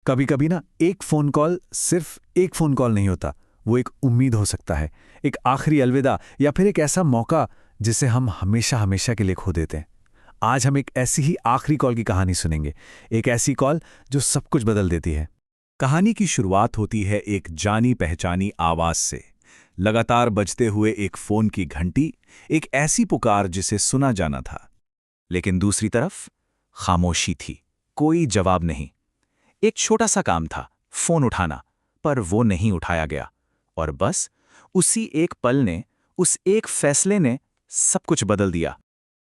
कभी कभी ना एक फ़ोन कॉल सिर्फ एक फ़ोन कॉल नहीं होता। वो एक उम्मीद हो सकता है, एक आखिरी अलविदा या फिर एक ऐसा मौका जिसे हम हमेशा हमेशा के लिए खो देते हैं। आज हम एक ऐसी ही आखिरी कॉल की कहानी सुनेंगे। एक ऐसी कॉल जो सब कुछ बदल देती है। कहानी की शुरुआत होती है एक जानी पहचानी आवाज से। लगातार बजते हुए एक फोन की घंटी, एक ऐसी पुकार जिसे सुना जाना था। लेकिन दूसरी तरफ खामोशी थी, कोई जवाब नहीं। एक छोटा सा काम था, फोन उठाना, पर वो नहीं उठाया गया। और बस उसी एक पल ने, उस एक फैसले ने सब कुछ बदल दिया।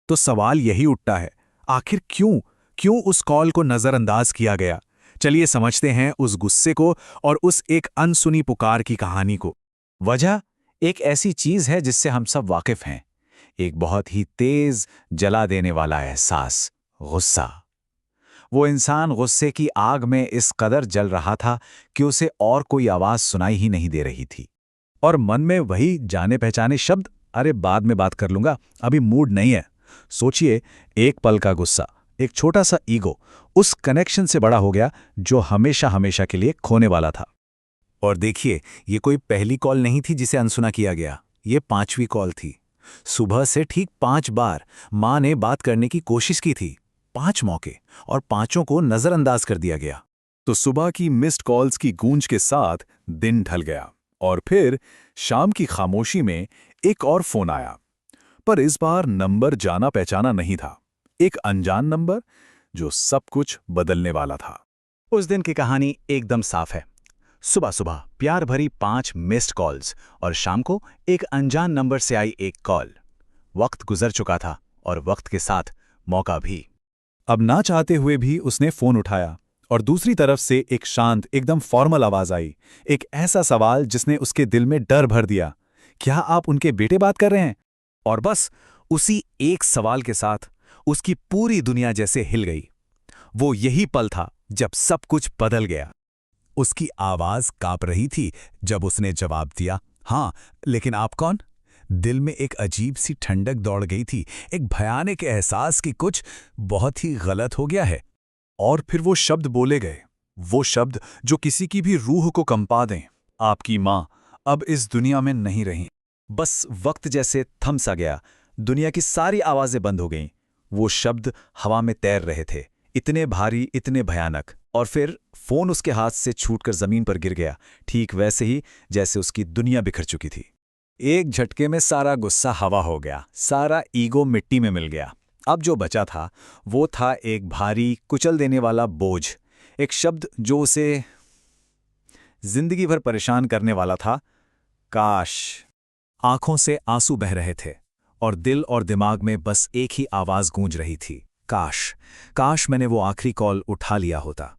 तो सवाल यही उठता है, आखिर क्यों क्यों उस कॉल को नजरअंदाज किया गया। चलिए समझते हैं उस गुस्से को और उस एक अनसुनी पुकार की कहानी को। वजह एक ऐसी चीज है जिससे हम सब वाकिफ हैं। एक बहुत ही तेज जला देने वाला एहसास, गुस्सा। वो इंसान गुस्से की आग में इस कदर जल रहा था कि उसे और कोई आवाज सुनाई ही नहीं दे रही थी। और मन में वही जाने पहचाने शब्द, अरे बाद में बात कर लूंगा, अभी मूड नहीं है। सोचिए, एक पल का गुस्सा, एक छोटा सा ईगो उस कनेक्शन से बड़ा हो गया जो हमेशा हमेशा के लिए खोने वाला था। और देखिए, ये कोई पहली कॉल नहीं थी जिसे अनसुना किया गया। ये 5वीं कॉल थी। सुबह से ठीक 5 बार मां ने बात करने की कोशिश की थी। 5 मौके, और पांचों को नजरअंदाज कर दिया गया। तो सुबह की मिस्ड कॉल्स की गूंज के साथ दिन ढल गया और फिर शाम की खामोशी में एक और फोन आया। पर इस बार नंबर जाना पहचाना नहीं था, एक अनजान नंबर जो सब कुछ बदलने वाला था। उस दिन की कहानी एकदम साफ है। सुबह सुबह प्यार भरी 5 मिस्ड कॉल्स, और शाम को एक अनजान नंबर से आई एक कॉल। वक्त गुजर चुका था, और वक्त के साथ मौका भी। अब ना चाहते हुए भी उसने फोन उठाया, और दूसरी तरफ से एक शांत, एकदम फॉर्मल आवाज आई। एक ऐसा सवाल जिसने उसके दिल में डर भर दिया, क्या आप उनके बेटे बात कर रहे हैं? और बस उसी एक सवाल के साथ उसकी पूरी दुनिया जैसे हिल गई। वो यही पल था जब सब कुछ बदल गया। उसकी आवाज कांप रही थी जब उसने जवाब दिया, हाँ, लेकिन आप कौन? दिल में एक अजीब सी ठंडक दौड़ गई थी, एक भयानक एहसास कि कुछ बहुत ही गलत हो गया है। और फिर वो शब्द बोले गए, वो शब्द जो किसी की भी रूह को कंपा दें, आपकी मां अब इस दुनिया में नहीं रही। बस वक्त जैसे थम सा गया, दुनिया की सारी आवाजें बंद हो गईं। वो शब्द हवा में तैर रहे थे, इतने भारी, इतने भयानक। और फिर फोन उसके हाथ से छूटकर जमीन पर गिर गया, ठीक वैसे ही जैसे उसकी दुनिया बिखर चुकी थी। एक झटके में सारा गुस्सा हवा हो गया, सारा ईगो मिट्टी में मिल गया। अब जो बचा था वो था एक भारी, कुचल देने वाला बोझ। एक शब्द जो उसे जिंदगी भर परेशान करने वाला था, काश। आंखों से आंसू बह रहे थे, और दिल और दिमाग में बस एक ही आवाज गूंज रही थी, काश, काश मैंने वो आखिरी कॉल उठा लिया होता।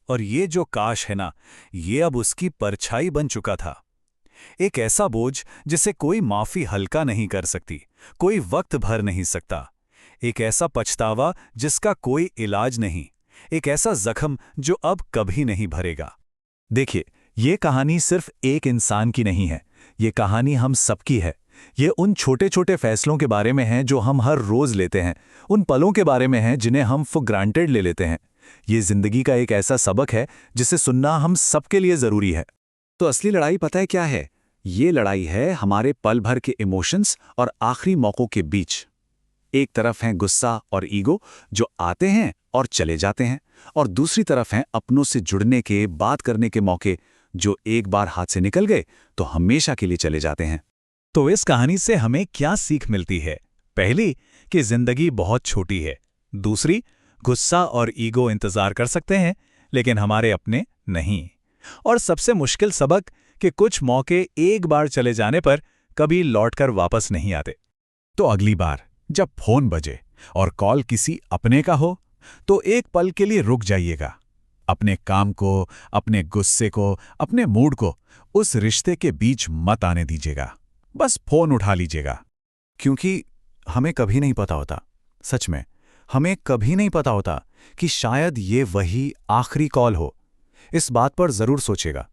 और ये जो काश है ना, ये अब उसकी परछाई बन चुका था। एक ऐसा बोझ जिसे कोई माफी हल्का नहीं कर सकती, कोई वक्त भर नहीं सकता। एक ऐसा पछतावा जिसका कोई इलाज नहीं, एक ऐसा जख्म जो अब कभी नहीं भरेगा। देखिए, ये कहानी सिर्फ एक इंसान की नहीं है, ये कहानी हम सबकी है। ये उन छोटे छोटे फैसलों के बारे में है जो हम हर रोज लेते हैं, उन पलों के बारे में है जिन्हें हम फॉर ग्रांटेड ले लेते हैं। ये जिंदगी का एक ऐसा सबक है जिसे सुनना हम सबके लिए जरूरी है। तो असली लड़ाई पता है क्या है? ये लड़ाई है हमारे पल भर के इमोशंस और आखिरी मौकों के बीच। एक तरफ है गुस्सा और ईगो जो आते हैं और चले जाते हैं, और दूसरी तरफ हैं अपनों से जुड़ने के, बात करने के मौके जो एक बार हाथ से निकल गए तो हमेशा के लिए चले जाते हैं। तो इस कहानी से हमें क्या सीख मिलती है? पहली, कि जिंदगी बहुत छोटी है। दूसरी, गुस्सा और ईगो इंतजार कर सकते हैं, लेकिन हमारे अपने नहीं। और सबसे मुश्किल सबक कि कुछ मौके एक बार चले जाने पर कभी लौटकर वापस नहीं आते। तो अगली बार जब फोन बजे और कॉल किसी अपने का हो, तो एक पल के लिए रुक जाइएगा। अपने काम को, अपने गुस्से को, अपने मूड को उस रिश्ते के बीच मत आने दीजिएगा। बस फोन उठा लीजिएगा, क्योंकि हमें कभी नहीं पता होता, सच में हमें कभी नहीं पता होता कि शायद ये वही आखिरी कॉल हो। इस बात पर जरूर सोचिएगा।